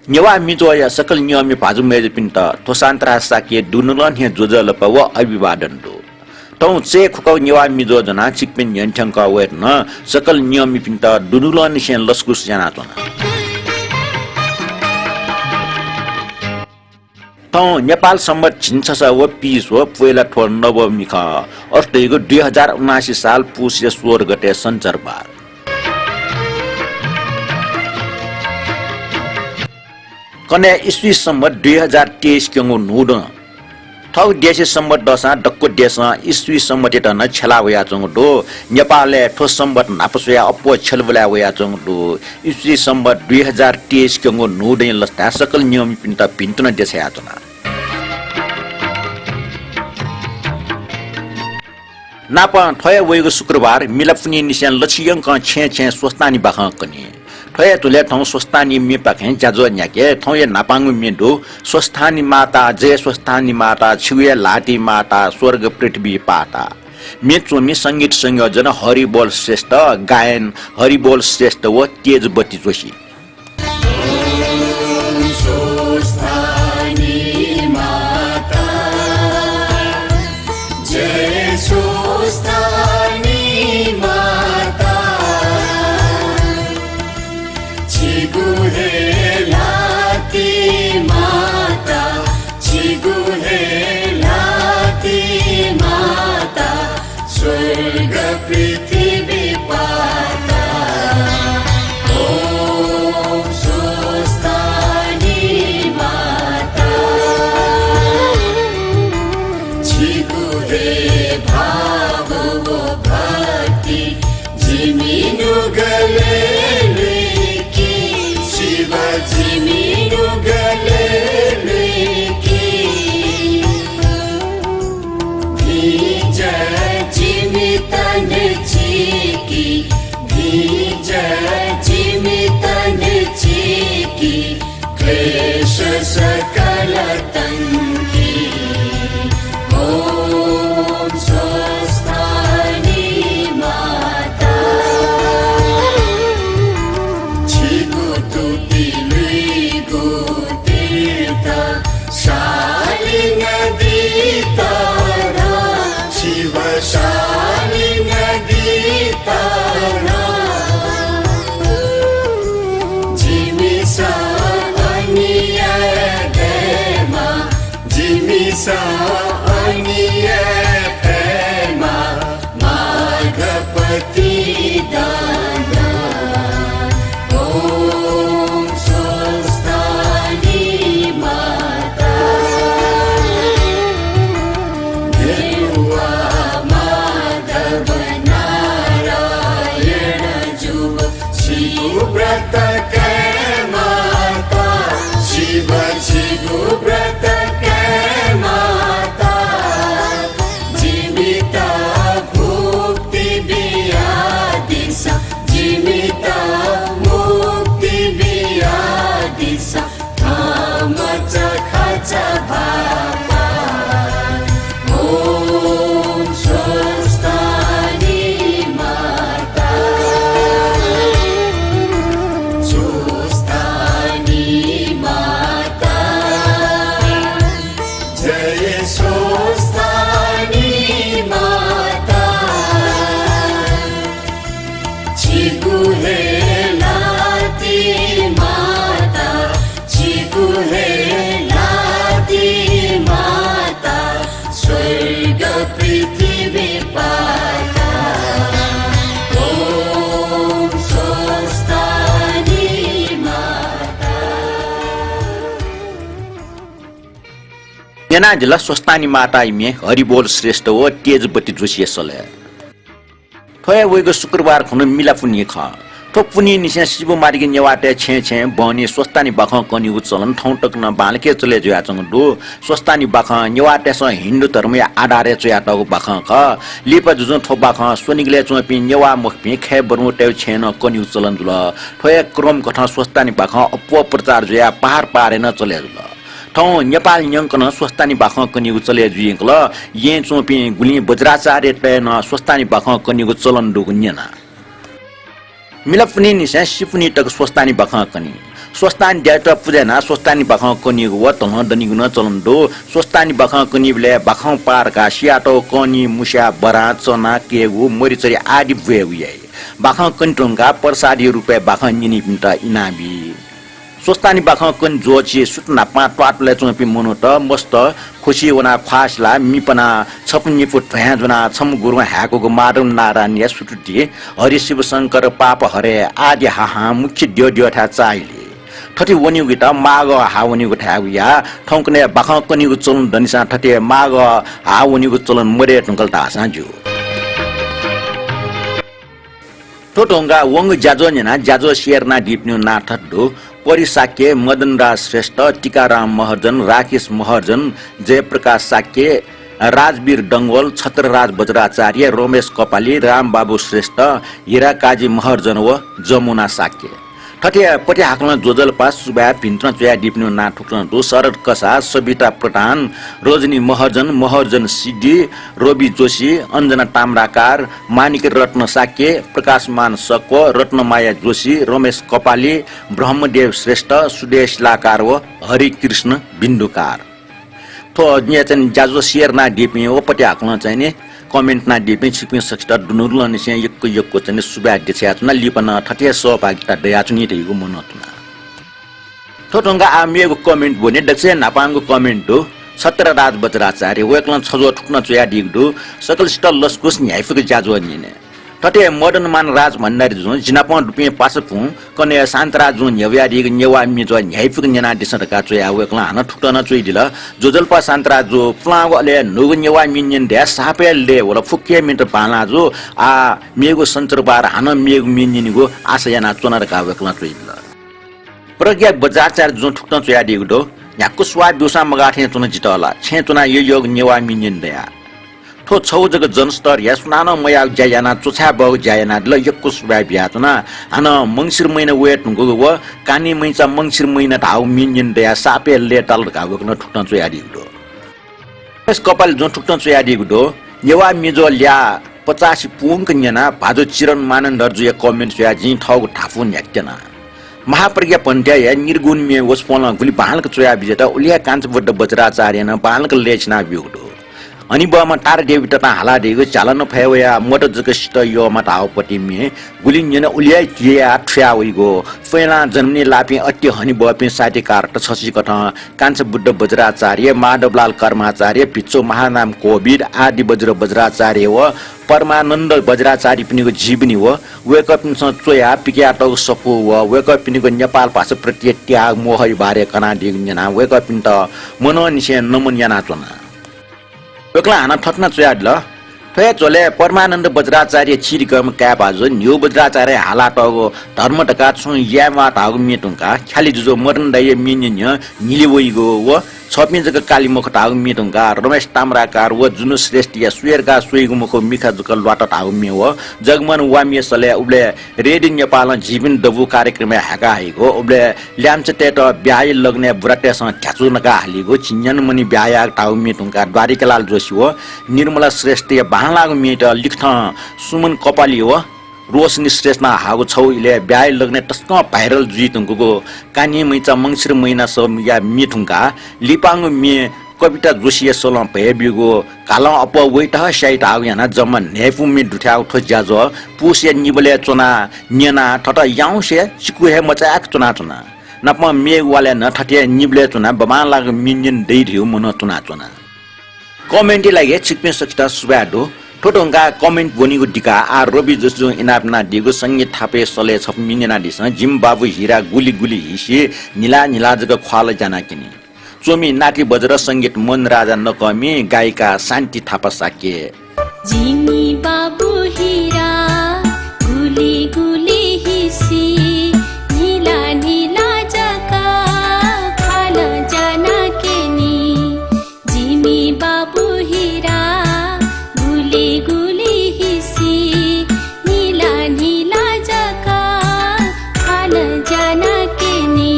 न्यवा मिजो या सकल नियमी भाजु मेज पिन्त थोसान्त्रा साके दुनुलन हे जोजल पव अभिवादन दो तौ चे खुकौ न्यवा मिजो जना चिकपिन यन्ठंक वेट न सकल नियमी पिन्त दुनुलन सेन लस्कुस जना तना तौ नेपाल सम्बत छिन्छस व पिस व पहिला ठोर नवमिख अस्ट्रेलियाको 2079 साल पुष 16 गते सञ्चरबार कन्या ईस्वी सम्बत 2023 केंगो नुड थौ देश सम्बत दसा डक्को देश ईस्वी सम्बत त न छला वया चंग दो नेपालले ठो सम्बत नापसया अपो छलबला वया चंग दो ईस्वी सम्बत 2023 केंगो नुड लस्ता सकल नियम पिन्ता पिन्तन देश यातना नापा थय वयगो शुक्रबार मिलपनी निशान लछियंक छे स्वस्तानी बाख कनी थय तुले थौ स्वस्तानी मे पाखे जाजो न्याके थौ ये नापांग मेदो स्वस्थानी माता जय स्वस्थानी माता छिवे लाटी माता स्वर्ग पृथ्वी पाता मेचोमी संगीत संयोजन हरिबोल श्रेष्ठ गायन हरिबोल श्रेष्ठ व तेजबती जोशी येना जिल्ला स्वस्तानी माता इमे हरिबोल श्रेष्ठ व तेजबती जोशी सले थय वयगो शुक्रबार खन मिलापुनी ख थोपुनी निसे शिव मार्गी नेवाटे छे बनी स्वस्तानी बाख कनि उचलन ठौ टक्न बालके चले जया चंग दो स्वस्तानी बाख नेवाटे स हिन्दू धर्म आधारे चया तगो बाख ख लिप जुजु थो बाख सोनिगले चोपि नेवा मुखपि खे बरुटे छेन कनि उचलन दुल थय क्रम कथा स्वस्तानी बाख अपो प्रचार जया पहाड पारेन चले दुल ठौ नेपाल न्यंकन स्वस्तानी बाख कनि उचले जुइकल ये चोपि गुली बज्राचार्य पेन स्वस्तानी बाख कनि उचलन दुगुन्यना मिलपनी निसे सिपुनी तक स्वस्तानी बाख कनि स्वस्तानी ड्याट पुजेना स्वस्तानी बाखाउ कनिगु व तल दनिगुन चलन्दो स्वस्तानी बाखाउ कनिबले बाखाउ पारका सियाटो कनि मुस्या बरा चना केगु मरिचरी आदि वेउये बाखाउ कन्टुङका प्रसादी रुपे बाखाउ निनि पिन्टा इनाबी स्वस्तानी बाखाउ कन जोची सुतना पाटले चोपी मनो त मस्त खुशी वना ख्वासला मिपना छपनि फुट भ्याजना छम गुरु हाको मारु नारायण सुटुटी हरि शिव शंकर पाप हरे आदि हाहा मुख्य ड्यो था चाइले ठठी वनि गीता माग हावनि गो थाविया ठौकने बाखाउ कनिगु चलन दनिसा ठटे माग हावनि गो चलन मरे टंकल तासा जु टोटोंगा वंग जाजो नेना जाजो शेरना दिप्नु नाठड्डो परिसाक्य मदनराज श्रेष्ठ टीकाराम महर्जन राकेश महर्जन जयप्रकाश साक्य राजवीर डंगोल छत्रराज बज्राचार्य रमेश कपाली रामबाबु श्रेष्ठ हिराकाजी महर्जन व जमुना साक्य ठटे पटे हाक्न जोजल पास सुबा भिन्त्र चोया डिप्नु ना ठुक्न दो शरद कसा सविता प्रधान रोजनी महर्जन सिद्धि रवि जोशी अञ्जना ताम्राकार मानिक रत्न साक्य प्रकाशमान सक्व रत्नमाया जोशी रमेश कपाली ब्रह्मदेव श्रेष्ठ सुदेश लाकार व हरिकृष्ण बिन्दुकार थो न्याचन जाजो शेरना डिप्नु ओ पटे हाक्न चाहिने कमेन्ट ना डिप्नु छिक्नु सक्छ दुनुरल निसे यक्को चाहिँ सुबा देछ्यातना लिपन ठटे सहभागिता दयाचुनी देगु मनतुना ठोटंगा आमिएको कमेन्ट भने दक्षे नापाङको कमेन्ट हो छत्रराज बज्राचार्य वेक्लन छजो ठुक्न चोया दिगदु सकल स्टल लस्कुस न्यायफुको जाजो निने ठटे मदन मान राज भन्नारि जुन जिनापन रुपे पासपु कने शान्तराज जुन न्यव्यादि न्यवा मिजो न्यायफुको न्याना दिसनका चोया वेक्लन हान ठुक्न चोइ दिला जोजलपा शान्तराज जो फ्लागले नुग न्यवा मिन्यन दे सापेले वला फुके मिन्ट पाला जो आ मेगो सञ्चरबार हान मेगो मिन्यनिगो आशयना चोनरका वेक्लन चोइ दिला प्रज्ञा बजारचार जुन ठुक्न चोया दिगदो याको स्वा दुसा मगाथे चुन जितला छे चुना यो योग न्यवा मिन्यन दया ठो छौ जग जनस्तर या सुनानो मया जायाना चोछा बग जायाना ल यक्को सुबा बियातना हान मंगसिर महिना वेट नुगो व कानी मैचा मंगसिर महिना धाउ मिन्यन दया सापे लेटल गागो न ठुक्न चोया दिगदो यस कपाल जुन ठुक्न चोया दिगदो न्यवा मिजो ल्या 50 पुंक न्यना भाजो चिरन मानन दर्जु कमेन्ट सोया जि ठौ ठाफु न्याक्तेना महाप्रज्ञा पन्ध्याय निर्गुण मे वसपोला गुली बालक चोया बिजेता उलिया काञ्च बड्ड बज्राचार्य न बालक लेचना बिउडो अनि बमा तार डेबिट ता हाला देगो चालन फयवया मोट जक सित यो मत आवपटी मे गुली न्यन उलिया जिया ठ्या वइगो फैला जन्मने लापे अट्टी हनि बपे साथी कार्ट छसी कथ काञ्च बुद्ध बज्राचार्य माधवलाल कर्माचार्य पिच्चो महानाम कोविद आदि बज्राचार्य व परमानन्द बज्राचार्य पिनिको जीवनी व वेकअप चोया पिक्याटो सपु व वेकअप पिनिको नेपाल भाषा प्रति त्याग मोह बारे कना दिगना वेकअप पिन त मनो निसे नमन याना चोना वेकला हाना ठट्ना चोयाड ल थय चोले परमानन्द बज्राचार्य छिरिकम क्या बाजो न्यू बज्राचार्य हालाटको धर्मटका छु यामा तागु मेटुङका ख्याली जुजो मरन दाय मिन्य निलिवइगो व छपिन जक कालीमुख तागु मेटुङका रमेश ताम्राकार व जुनु श्रेष्ठ या सुयरका सुइगु मुख मिखा जक लट तागु मे व जगमन वामिय सले उबले रेडियो नेपाल जीवन दबु कार्यक्रम हाका हाइगो उबले ल्यामचटेट ब्याय लग्ने ब्रटेसँग ठ्याचुनका हालिगो चिन्यन मनि ब्याया तागु मेटुङका द्वारिकालाल जोशी व निर्मला श्रेष्ठ या बाहलागु मेट लिख्थ सुमन कपाली व रोशनी श्रेष्ठना हागो छौ इले ब्याय लग्ने टस्क भाइरल जुइतुङको कानी मैचा मंगसिर महिना सब या मिठुङका लिपाङ मे कविता जोशी सोलम भएबिगो काला अप वेट साइट आउ याना जम्मा नेफु मि दुठ्या उठ ज्याजो पुसे निबले चोना न्यना ठट याउसे सिकुहे मचाक चोना नप मे वाले न ठटे निबले चोना बमा लाग मिन्यन दैरियो मन चोना कमेन्टी लागि छिक्पे सकिता सुबाडो ठोटोङका कमेन्ट बोनीको डिका आ रवि जसो इनापना दिगो संगीत थापे सले छप मिनेना दिस जिम्बाबु हिरा गुली हिसी नीला जग ख्वाल जाना किनी चोमी नाटी बजर संगीत मन राजा नकमी गायिका शान्ति थापा साके जिमी बाबु हिरा गुली हिसी नीला जका ख्वाल जाना किनी जिमी बाबु हिरा गुली हिसी नीला जका ख्वाल जाना किनी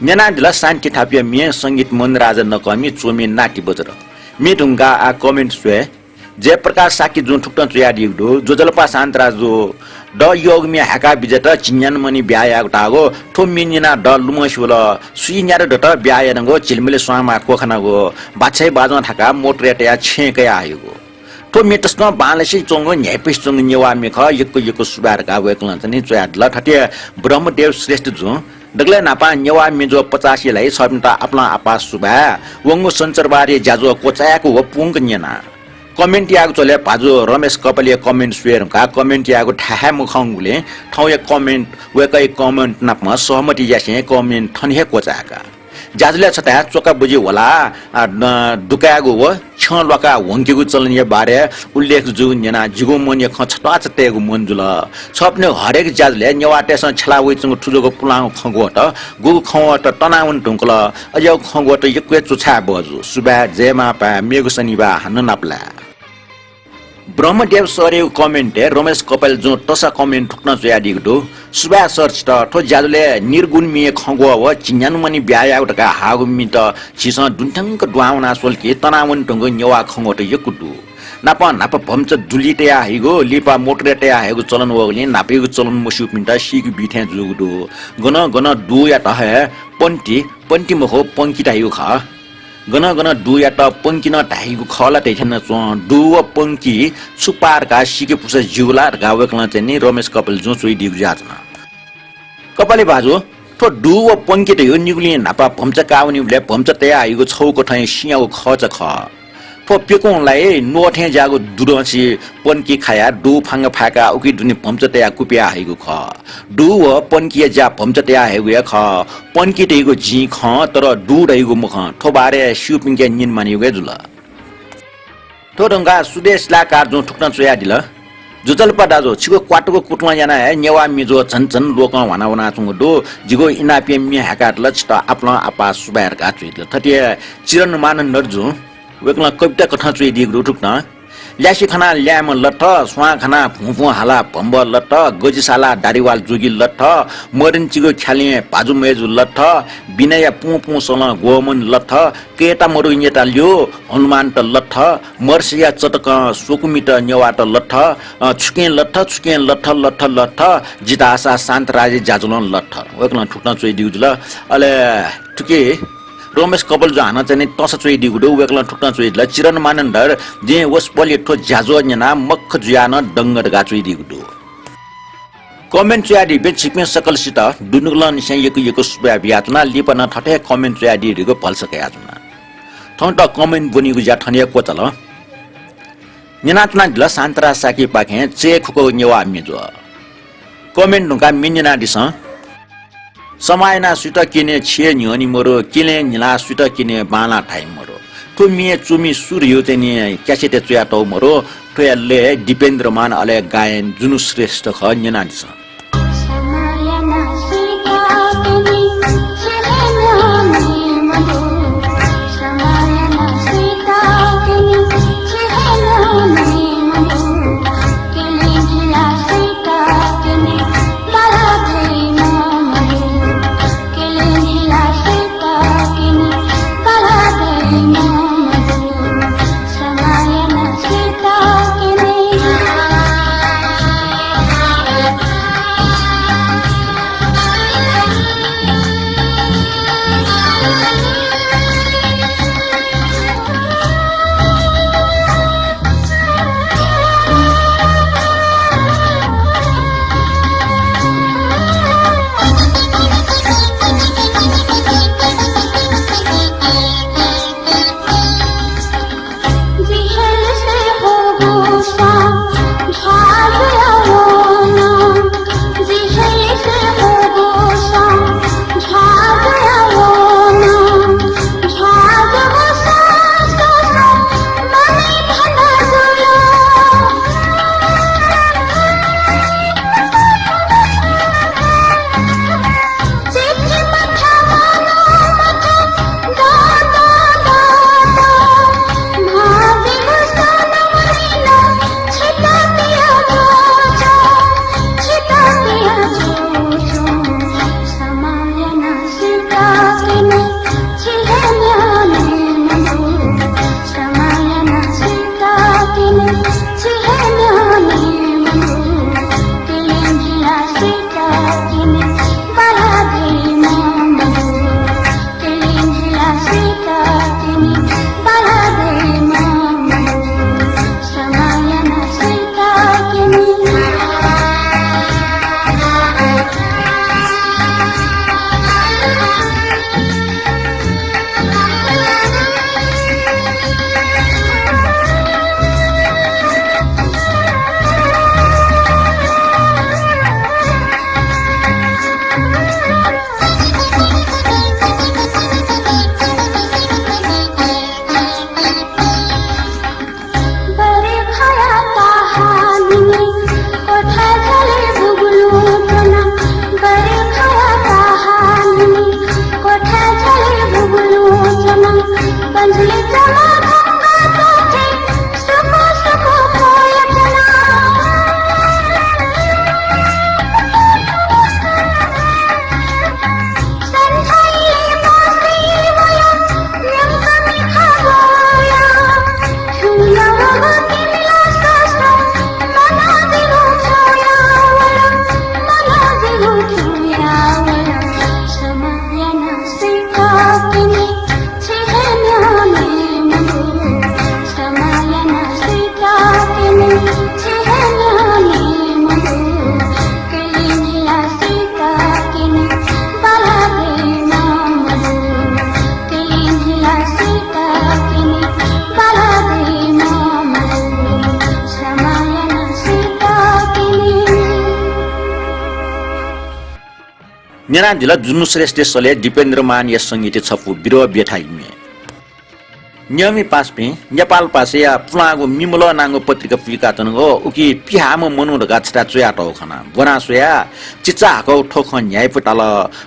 न्याना दिला शान्ति थापिया मिया संगीत मन राजा नकमी चोमी नाटी बजर मी ढुङ्गा आ कमेन्ट स्वे जयप्रकाश साकी जुन ठुक्टन चुयाडी दो जोजलपा शान्त राजो ड योग मिया हाका बिजत चिन्यान मनी ब्याया टागो ठो मिनिना ड लुमसुल सुइन्यार डट ब्याया नगो चिलमिले स्वामा कोखनागो बाछै बाजमा थाका मोटरेटया छेकै आयो ठो मेटस्न बालसी चोंग न्यापिस चोंग नेवा मेख यको सुबार का वेकलन तनी चुयाडला ठटे ब्रह्मदेव श्रेष्ठ जो डगले नापा नेवा मेजो 85 लाई सबटा अपना आपा सुबा वंगो संचरबारी जाजो कोचायाको वपुंग न्यना कमेन्ट यागो चले पाजो रमेश कपालिया कमेन्ट स्वेर का कमेन्ट यागो ठाहा मुखंगुले ठौया कमेन्ट वेकै कमेन्ट नापमा सहमति यासे कमेन्ट थन्हे कोचाका जाजले छता चोका बुझी होला दुकागो व छलका वंकेगु चलनिय बारे उल्लेख जु नेना जिगो मन्य खछटा चतेगु मनजुल छपने हरेक जाजले नेवाटेस छलावइ चंग ठुजोगो पुलाङ खगोट गु खवट तनावन ढुंकल अजो खगोट यक्वे चुछा बजु सुबा जेमा पा मेगु शनिबा हन्न नापला ब्रह्मदेव सरे कमेन्ट रमेश कपाल जो टसा कमेन्ट ठुक्न जयाडी दो सुबा सर्च त ठो जाजुले निर्गुण मिए खगो व चिन्यान मनी ब्याया उटका हागु मिट छिस दुन्थंक दुआउना सोल्के तनावन ढुंगो नेवा खगोट यकुदु नाप भम्च दुलिटेया हिगो लिपा मोटरेटेया हेगु चलन वगले नापेगु चलन मसु पिन्टा सिग बिथे जुगदु गन दु या त हे पन्टी मखो पंकी ताइगु खा गन दु या त पंकी न ताइगु खला तेछन चो दु व पंकी सुपार का सिके पुस जुला गावकला चाहिँ नि रमेश कपाल जो सोइ दिगु जातना कपाले बाजु ठो दु व पंकी त यो निगुली नापा भम्च काउनीले भम्च तया हिगु छौको ठै सियाउ खच ख ठो पेकोंलाई नोठे जागो दुरसी पन्की खाया दु फांग फाका उकी दुनी भम्चतया कुपिया हेगु ख दु व पन्की जा भम्चतया हेगु ख पन्की तेगु जी ख तर दु रहेगु मुख ठो बारे सुपिङके निन मानिगु जुल ठो ढंगा सुदेश लाकार जो ठुक्न चोया दिल जुजलपा दाजो छिगो क्वाटको कुटमा याना है नेवा मिजो झन लोक वना चुङ दो जिगो इनापे मि हाकाट लच त आपला आपा सुबार का चुइल थटिए चिरन मान नर्जु वेकला कविता कथा चुइ दिगु ठुक्न ल्यासी खाना ल्याम लट्ठ स्वा खाना फुफु हाला भम्ब लट्ठ गजिसाला दारीवाल जुगी लट्ठ मरिन चिगो ख्यालिए पाजु मेजु लट्ठ बिनया पु सल गोमन लट्ठ केटा मरु नेता ल्यो हनुमान त लट्ठ मर्सिया चटक सुकुमिट नेवाट लट्ठ छुके लट्ठ जितासा शान्त राजे जाजुलन लट्ठ वेकला ठुक्न चुइ दिगु जुल अले ठुके रमेश कपाल जो हाना चाहिँ तस चोइ दिगुडो वेकला ठुक्न चोइ दिला चिरन मानन्दर जे वस पले ठो जाजो न्याना मख जुयान डंगर गा चोइ दिगुडो कमेन्ट च्याडी बे छिकमे सकल सित दुनुगला निसे यको सुबा बियातना लिपन ठटे कमेन्ट च्याडी रिगो फलसके यातना ठौट कमेन्ट बनिगु जा ठनिया कोतल न्यानातना दिला शान्तरा साकी पाखे चे खुको नेवा मिजो कमेन्ट नुका मिन्यना दिस समायना सुत किने छे न्योनी मरो किले निला सुत किने बाला टाइम मरो तो मिए चुमी सूर्य चाहिँ नि क्यासेटे चुया टौ मरो टले दिपेन्द्रमान अले गायन जुनु श्रेष्ठ ख न्यना दिस नेना जिल्ला जुनु श्रेष्ठ सले दिपेन्द्र मान यस संगीत छपु बिरो बेठाइमे नियमी पासपे नेपाल पासे या पुलागो मिमलो नांगो पत्रिका पुलिका तनगो उकी पिहाम मनु ढगा छटा चुया टौ खना बना सोया चिचा हकौ ठोख न्याय पटाल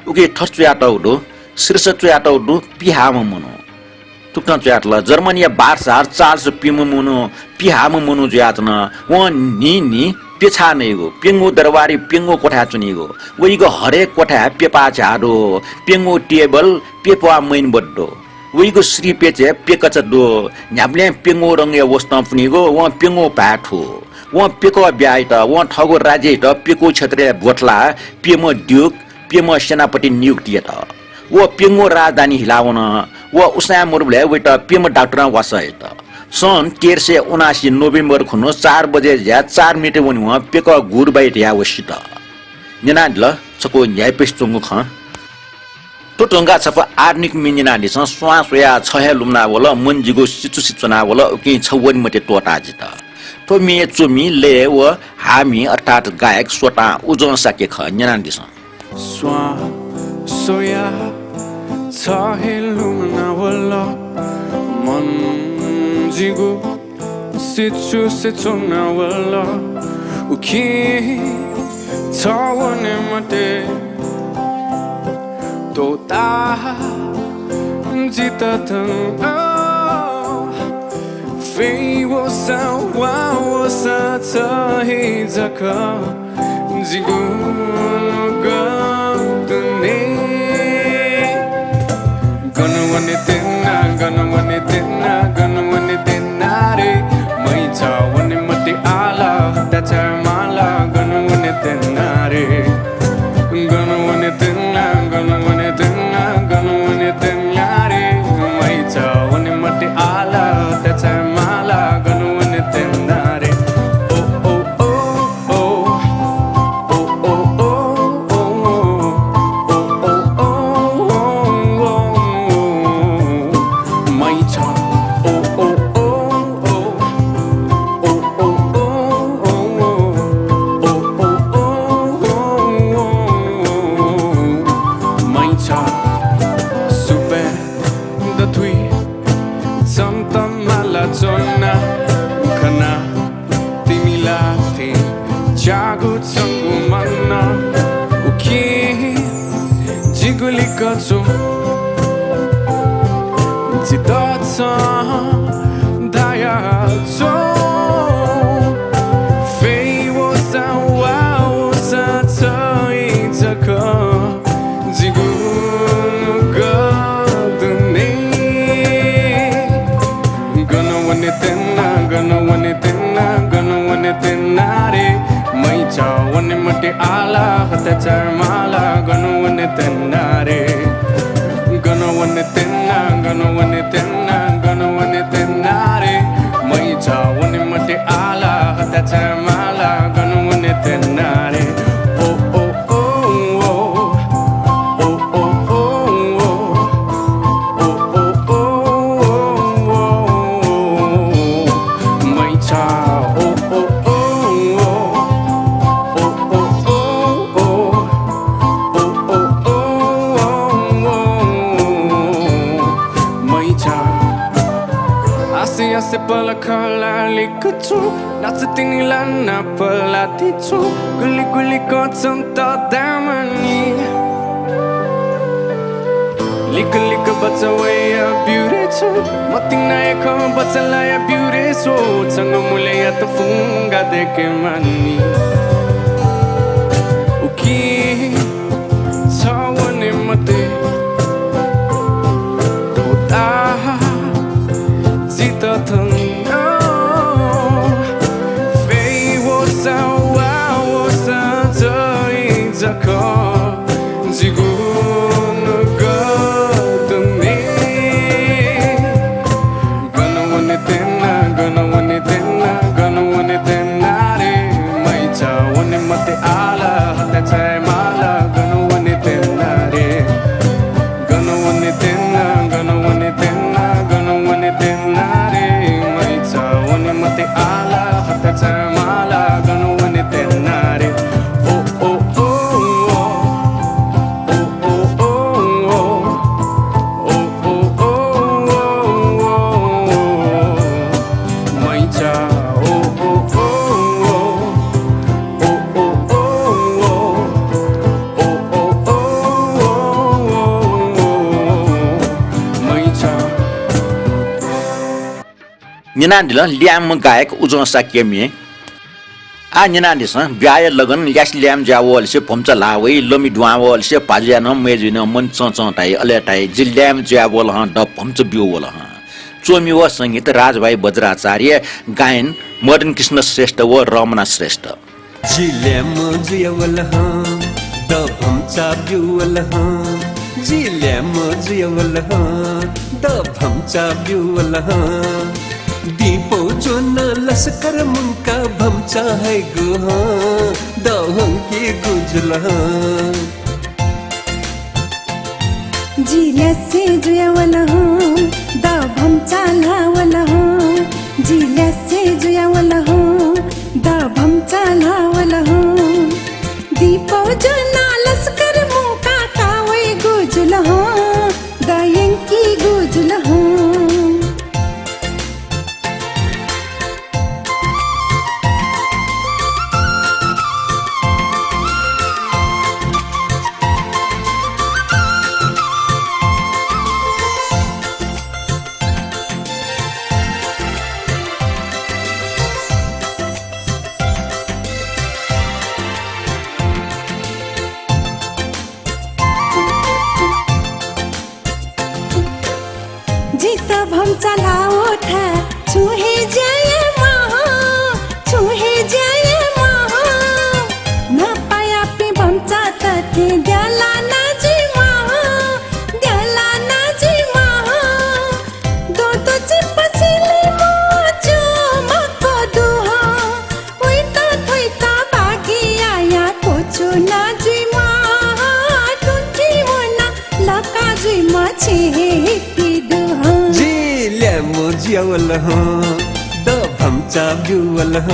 उकी ठचुया टौ दो शीर्ष चुया टौ दो पिहाम मनु तुक्न चुया टल जर्मनिया बारसार चार्ल्स पिम मनु पिहाम मनु जुयातन व नि पेछा नैगो पेंगो दरबारी पेंगो कोठा चुनिगो वइगो हरेक कोठा पेपा झाडो पेंगो टेबल पेपवा मैन बड्डो वइगो श्री पेचे पेकच दो न्याब्ले पेंगो रंगे वस्तु पुनिगो व पेंगो पाठो व पेको ब्याइट व ठगो राज्य त पेको क्षेत्र भोटला पेमो ड्युक पेमो सेनापति नियुक्ति त व पेंगो राजधानी हिलाउन व उसा मुरबले वइट पेमो डाक्टर वासय त सन् 1379 नोभेम्बर खुनो 4 बजे ज्या 4 मिनेट वनि व पेको गुरबाइट या वसित नेनाडल छको न्याय पेस्तुंगु ख तो टंगा छफ आर्निक मिनिनाली स स्वा सोया छहे लुमना वला मनजिगो सिचु सिचना वला उकि छवन मते टोटा जित तो मे चुमी ले व हामी अर्थात गायक सोटा उजन साके ख नेनाली स स्वा सोया छहे लुमना वला मनजिगो सिचु सिचना वला उकि छवन मते Tota jita thang Fei wo sa wa wo sa ta hi zaka Jigu ga tu ne Gonna want it in re Mai cha want it mati ala Ta cha mala Gonna want it in re Gonna want it in Gonna want it in Gonna want it in yare Mai cha want it mati ala Ta cha mala Gonna want it in re Oh oh oh oh Oh oh oh oh Oh oh oh oh Mai cha Oh oh oh oh Oh oh oh oh Mai cha super da thui santa mala chona khana timila thi jagu changu manna uki jiguli kachu jitatsa daya cho fei wo sa wa wo sa chai jaka jigu ga du ne gonna want it in gonna want it in gonna want it in re mai cha want it mate ala hata cha mala gonna want it in re gonna want it in gonna want it in gonna want it in re mai cha want it mate ala hata cha mala gonna want it in re oh oh oh oh oh oh oh oh oh oh mai cha oh oh oh oh oh oh oh mai cha ase ase pala khala likachu natsatini lana pala tichu guli guli ko chanta damani Lika lika bacha waya beauty cho Mating na eko bacha laya beauty so Changa mule ya ta funga deke mani Uki chawane mate Tota zita thang Fei wo sa wa wo sa chai jaka Jigu gonna want it in re mai cha निना दिल ल्याम गायक उजसा केमी आ निना this ब्याय लगन ल्यास lime जावल से फमचा लावै लमी दुआवल से पाजियान मेजिन मन चचाटाइ अलेटाइ जिल्याम जावल ह ड फमच बिउवल ह चोमी व संगीत राजभाइ बज्राचार्य गायन मदन कृष्ण श्रेष्ठ व रमना श्रेष्ठ जिल्याम जियवल ह द फमचा बिउवल ह जिल्याम जियवल ह द फमचा बिउवल ह दीपो जो न लस्कर मुंका भमचा है गो दहं की गुजल जिल्या से जुयावल द भमचा लावल जिल्या से जुयावल द भमचा लावल दीपो जो न लस्कर मुंका कावै गुजल दयं की गुजल जिता भमचा लाओ था छुहे जाय महा छुहे जाय महा न पाया पे भमचा तथे द्याला ना जी महा द्याला ना जी महा दो तो चिपसिली मोचो मको दुहा उइता बागी आया कोचो ना जी महा तुंची वना लका जी मछे जियवल ह द भमचा बिउवल ह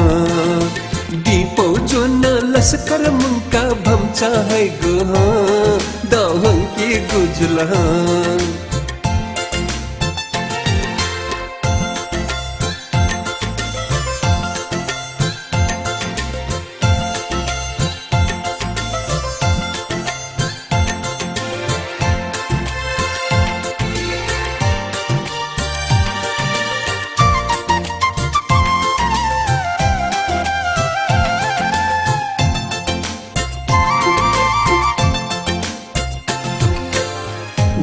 दीपो जो न लस्कर मुंका भमचा है गो दहं की गुजल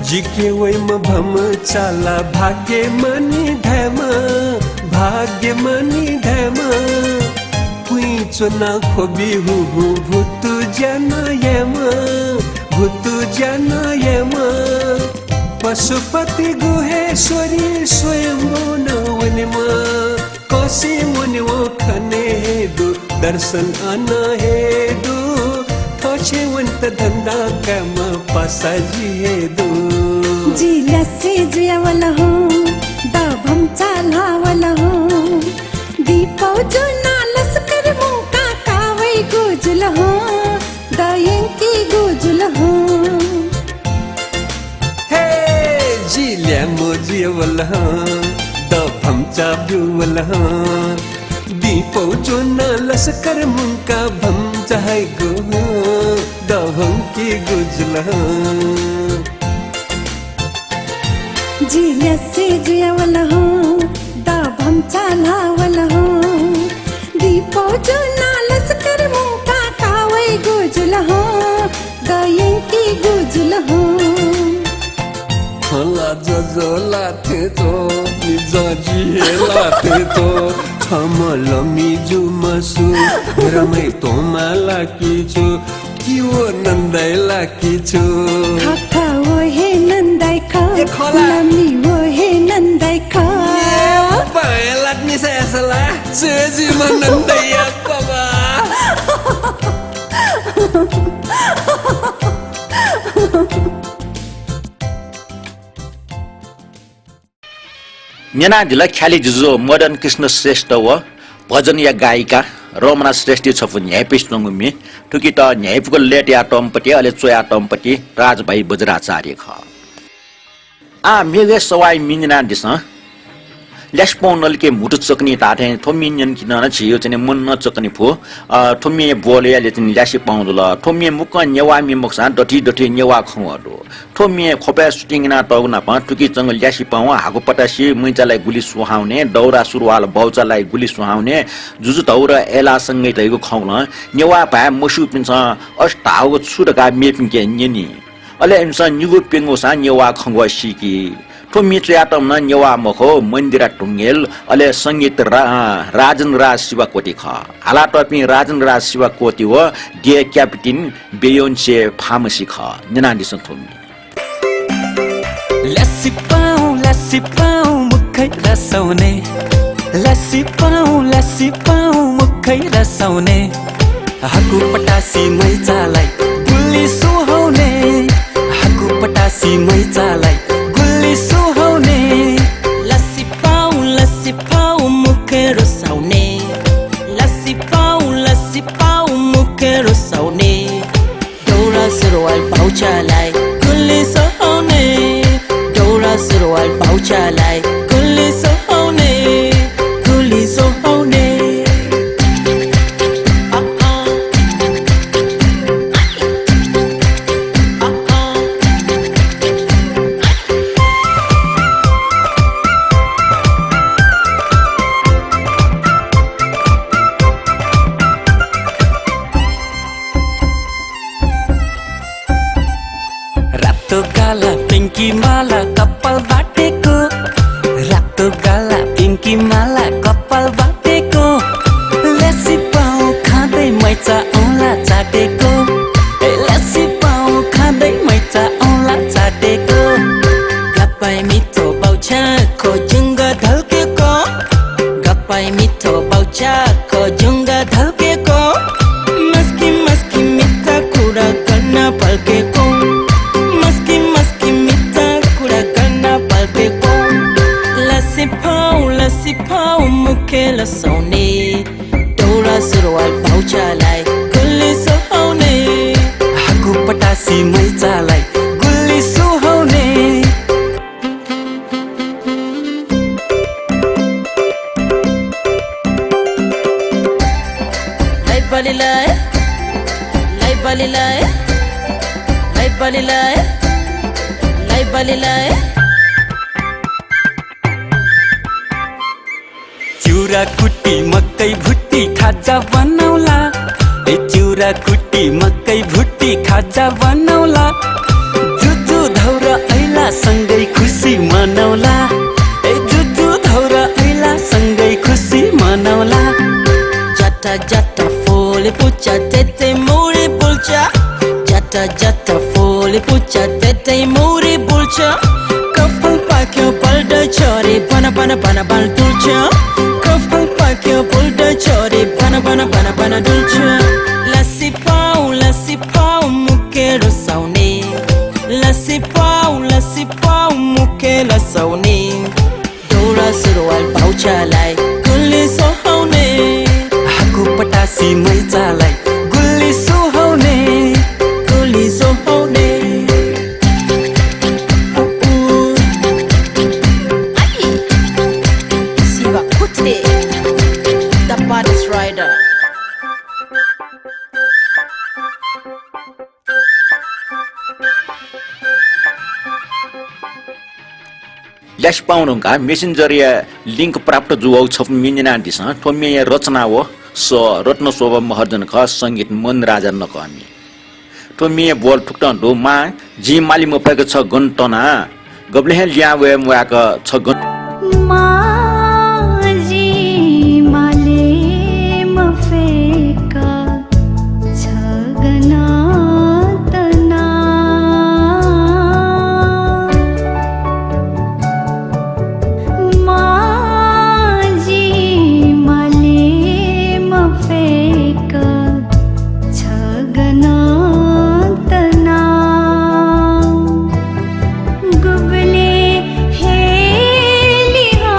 जिके वैम भम चाला भाग्य मनी धैम भाग्य मनी धैम हुई चुना खोबी हु भूतु जन यम पशुपति गुहेश्वरी स्वयं वनम कौशी वनव खने हेदु दर्शन अन हेदु थोचे वंत धंधा कम पासाजी हेदु जिल्या से जुयावल द भमचा लावल दीपो जो न लस्कर मुंका कावै गुजल दयं की गुजल हे जिल्या मोजियवल द भमचा बिउवल दीपो जो न लस्कर मुंका भमचा है गो दहं की गुजल जिल्या से जुयावल द भमचा लावल दीपो जो न लस्कर मुंका कावै गुजल दयं की गुजल हला जजो लाथे तो निजाजी हे लाथे तो छमलमी जुमसु रमै तो माला किछु किओ नन्दै लाकिछु खाखा वो हे नन्दाइ खा लमी वो हे नन्दाइ खा Balat ni saya salah Seji menandai apa ba नेना दिला ख्याली जुजो मदन कृष्ण श्रेष्ठ व भजन या गायिका रमना श्रेष्ठी छफु न्यायपिष्णुमी ठुकी त न्यायपुको लेट या टम्पटी अले चोया टम्पटी राजभाइ बज्राचार्य ख आ मेगे सवाई मिजना दिस ल्यास्पौं नलिके मुटु चक्ने ताटे थोमियन किन न छियो चाहिँ मन न चक्ने फो थोमिए बोलेले चाहिँ ल्यासी पाउँदल थोमिए मुक नेवामी मक्सा डटी नेवा खौहरु थोमिए खोपे सुटिङना तौना प टुकी जंगल ल्यासी पाउ हागो पटासी मैचालाई गुली सुहाउने दौरा सुरुवाल बौचालाई गुली सुहाउने जुजु तौर एला सँगै तैको खौन नेवा भा मसु पिन्छ अस्टाउ छुडका मेपिङके न्यनी अले इन्सान निगु पेंगो सा नेवा खंगवा सिकी तो मित्रयातम न नेवा मखो मन्दिरा टुङ्गेल अले संगीत राजन राज शिवा कोटी ख हाला टपि राजन राज शिवा कोटी हो डे क्याप्टेन बेयोन्से फार्मेसी ख निनादिसन थोमी लस्सी पाऊ मुखै रसाउने लस्सी पाऊ मुखै रसाउने हाकु पटासी मैचालाई गुल्ली सुहाउने हाकु पटासी मैचालाई गुल्ली सुहाउने लस्सी पाऊ मुखे रसाउने लस्सी पाऊ मुखे रसाउने दौरा सुरुवाल पाउचालाई गुल्ली सुहाउने दौरा सुरुवाल पाउचालाई गुल्ली सुहाउने गुल्ली सुहाउने रातो गाला पिंकी माला कपाल बाटेको रातो गाला पिंकी माला कपाल बाटेको लस्सी पाउ खाँदै मैचा औँला चाटेको लस्सी पाउ खाँदै मैचा औँला चाटेको गप्पाइ मिठो बाउचाको जुङ्गा ढल्केको गप्पाइ मिठो बाउचाको जुङ्गा ढल्केको मस्की मस्की मिठा कुरा गर्न पल्केको मस्की मिठा कुरा गर्न पल्केको लस्सी पाउ मुखे लसाउने दौरा सुरुवाल पाउचालाई गुल्ली सुहाउने हाकु पटासी मैचालाई गुल्ली सुहाउने लाई बलिलाई चिउरा कुटी मकै भुटी खाजा बनाउला चिउरा कुटी मकै भुटी खाजा बनाउला जुजु धौरा ऐला सँगै खुसी मनाउला जुजु धौरा ऐला सँगै खुसी मनाउला जट्टा फूल पुच्चा तेते मोरे बुल्चा जट्टा फूल पुच्चा तेते मोरे बुल्चा कपाल पाक्यो पल्ट छोरे बन डुल्छ कपाल पाक्यो पल्ट छोरे बन डुल्छ लस्सी पाउ मुखे रसाउने लस्सी पाउ मुखे रसाउने दौरा सुरुवाल पाउचालाई गुल्ली सुहाउने हाकु पटासी मैचालाई गुल्ली सुहाउने गुल्ली सुहाउने Siva Kute, the baddest rider. ल्यास्पाउनुका मेसेन्जर लिङ्क प्राप्त जुवाउ छ मिनिना दिस थोमिए रचना हो स रत्न शोभा महर्जन ख संगीत मन राजा नकमी थोमिए बोल ठुक्टन दो मा जी माली मफेको छ गन्टना गब्ले ल्या वे मुयाक छ गन माझी माले मफेका छगना तना माझी माले मफेका छगना तना गुबले हे लिहा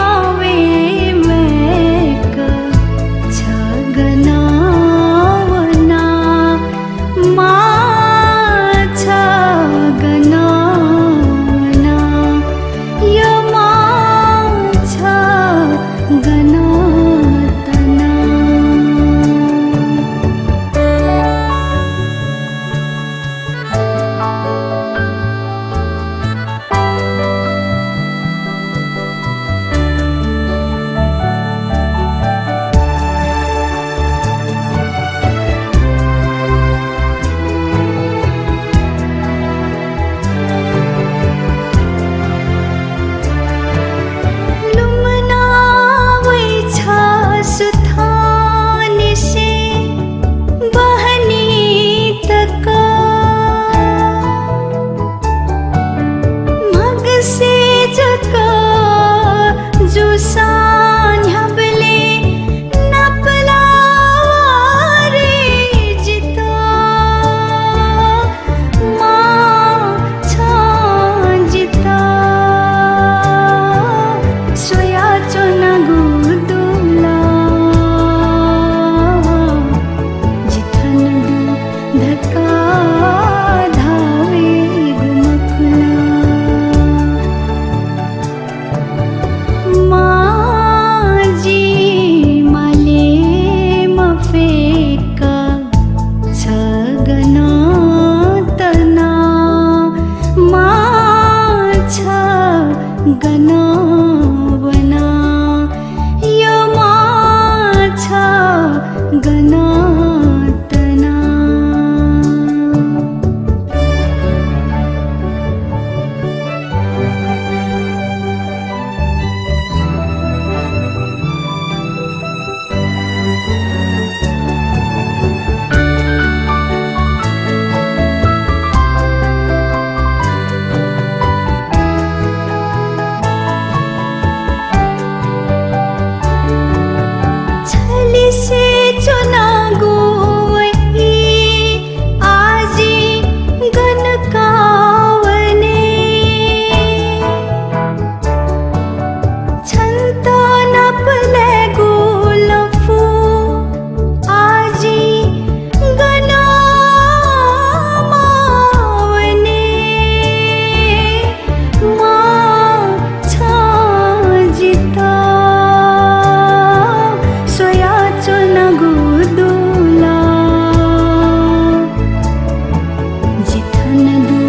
मन दो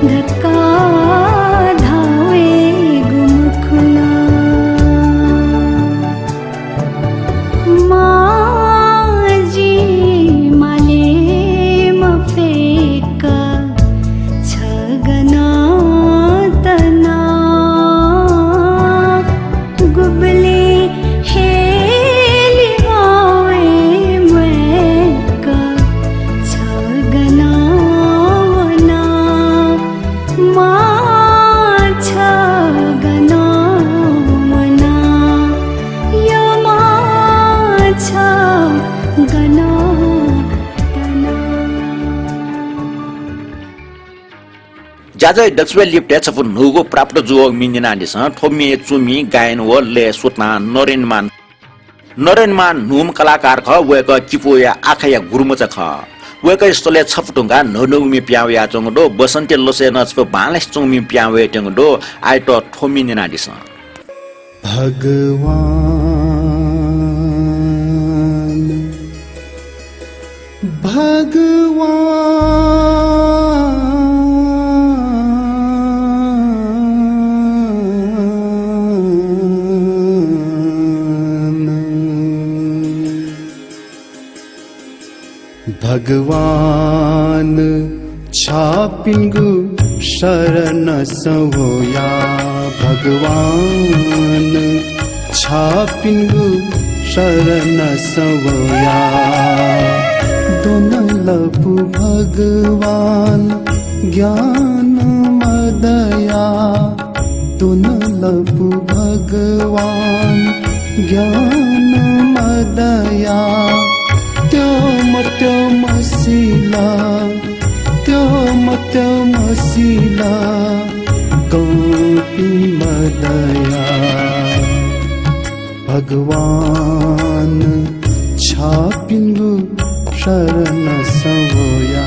धक्का धावे गुमखुला माझी माले मफेका छगना तना गुबले हेली आवे मैका छगना वना मा छगना वना यमा छगना तना ज्याजै डक्सवेल लिप्टे छफुन नुगो प्राप्त जुओ मिनिनानिस थोमी चुमी गायन व ले सुतना नरेनमान नुम कलाकार ख वेक किपोया आखया गुरुमच ख वेक स्थले छफटुंगा ननौमी प्यावया चंगडो बसन्ते लोसे नछप बालेस चंगमी प्यावे टंगडो आइतो थोमी निनानिस भगवान छापिंगु शरण सवोया भगवान छापिंगु शरण सवोया दोनलपु भगवान ज्ञान मदया दोनलपु भगवान ज्ञान मदया त्यो मसिला कौपी मदया भगवान छापिंगु शरण सवोया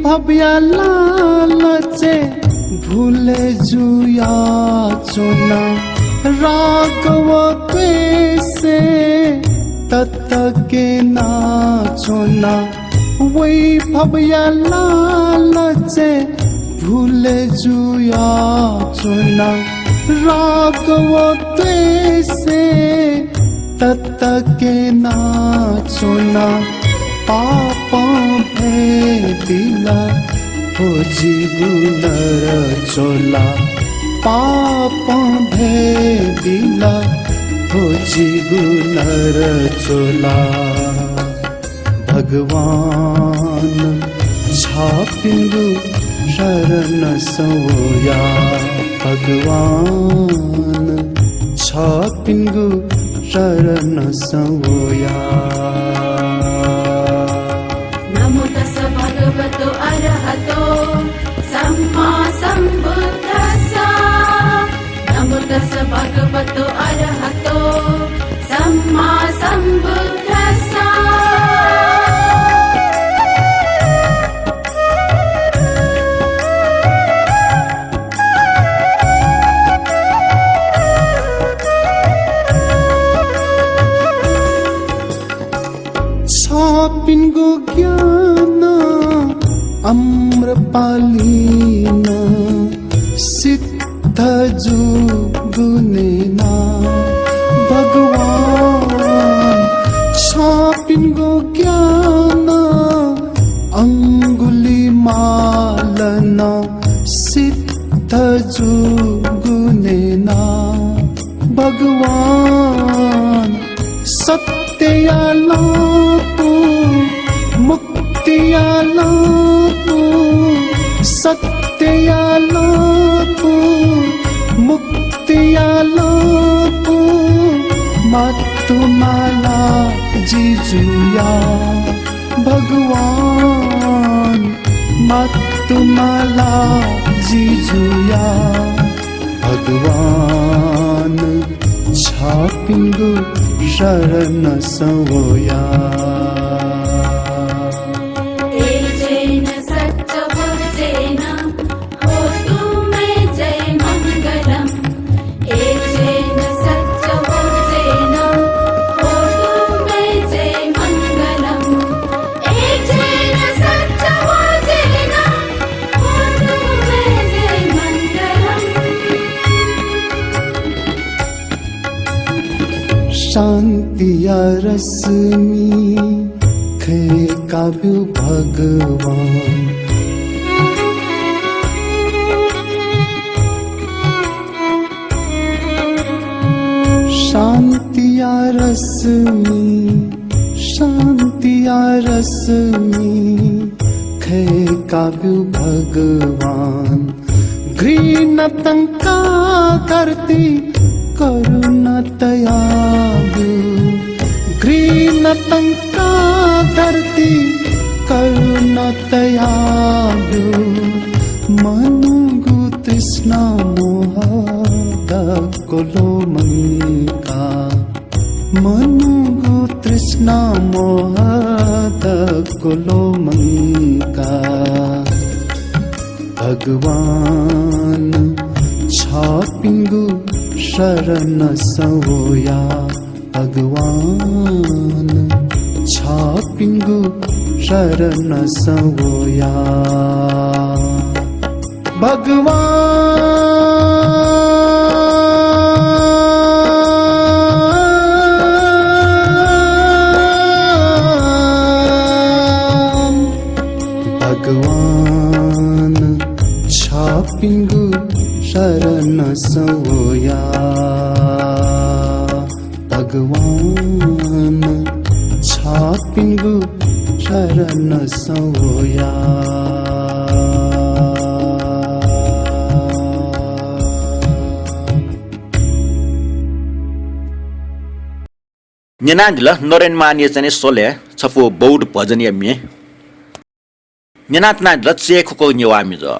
भव्य लालचे भूले जुया चुना राघव कैसे तत के नाचुना वही भव्य लालचे भूले जुया चुना राघव कैसे तत के नाचुना पापा भेदिला खोजिगु नर चोला पापा भेदिला खोजिगु नर चोला भगवान छापिंगु शरण सवोया भगवान छापिंगु शरण सवोया नमो तस् भगवतो अरहतो सम्मा सम्बुद्धस्स नमो तस् भगवतो अरहतो सम्मा सम्बुद्धस्स छापिंगु ज्ञान अम्रपालीन सिद्ध जुगुनेना भगवान छापिंगु ज्ञान अंगुली मालना सिद्ध जुगुनेना भगवान सत्ययालापु मुक्तियालापु सत्ययालापु मुक्तियालापु मातुमाला जिजुया भगवान महात्माला जिजुया भगवान छापिंगु शरण सवोया जैन सच्च बोजेन होतु मैं जय मंगलम जैन सच्च बोजेन होतु मैं जय मंगलम जैन सच्च बोजेन होतु मैं जय मंगलम शांतिया रश्मि खे काव्य भगवान शांतिया रश्मि खे काव्य भगवान घृणतंका करती करुणतयालु घृणतंका करती करुणतयालु मनुगु तृष्णा मोहद कोलोमंका मनुगु तृष्णा मोहद कोलोमंका भगवान छापिंगु शरण सवोया भगवान छापिंगु शरण सवोया भगवान छापिंगु शरण सवोया भगवान छापिंगु शरण सवोया Nyenajla noren manie chane sole chafo boud bhajan yamye Nyenat najla cheko ko nyawami jo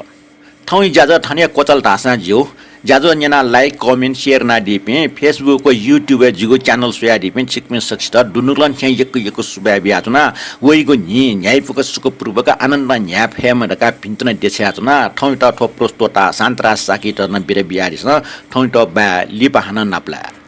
Thoi jaja thania kochal dhasa jiu jajo nyena like comment share na dipe Facebook ko YouTube jigo channel soya dipe chikmen saksta dunulan chai yekko subya biatuna woi go ni nyai fuka suko purvaka ananda nya phema daka pintuna desya tuna thoi ta thop prostota santra sakita na bire biaris na thoi ta ba lipa hanan napla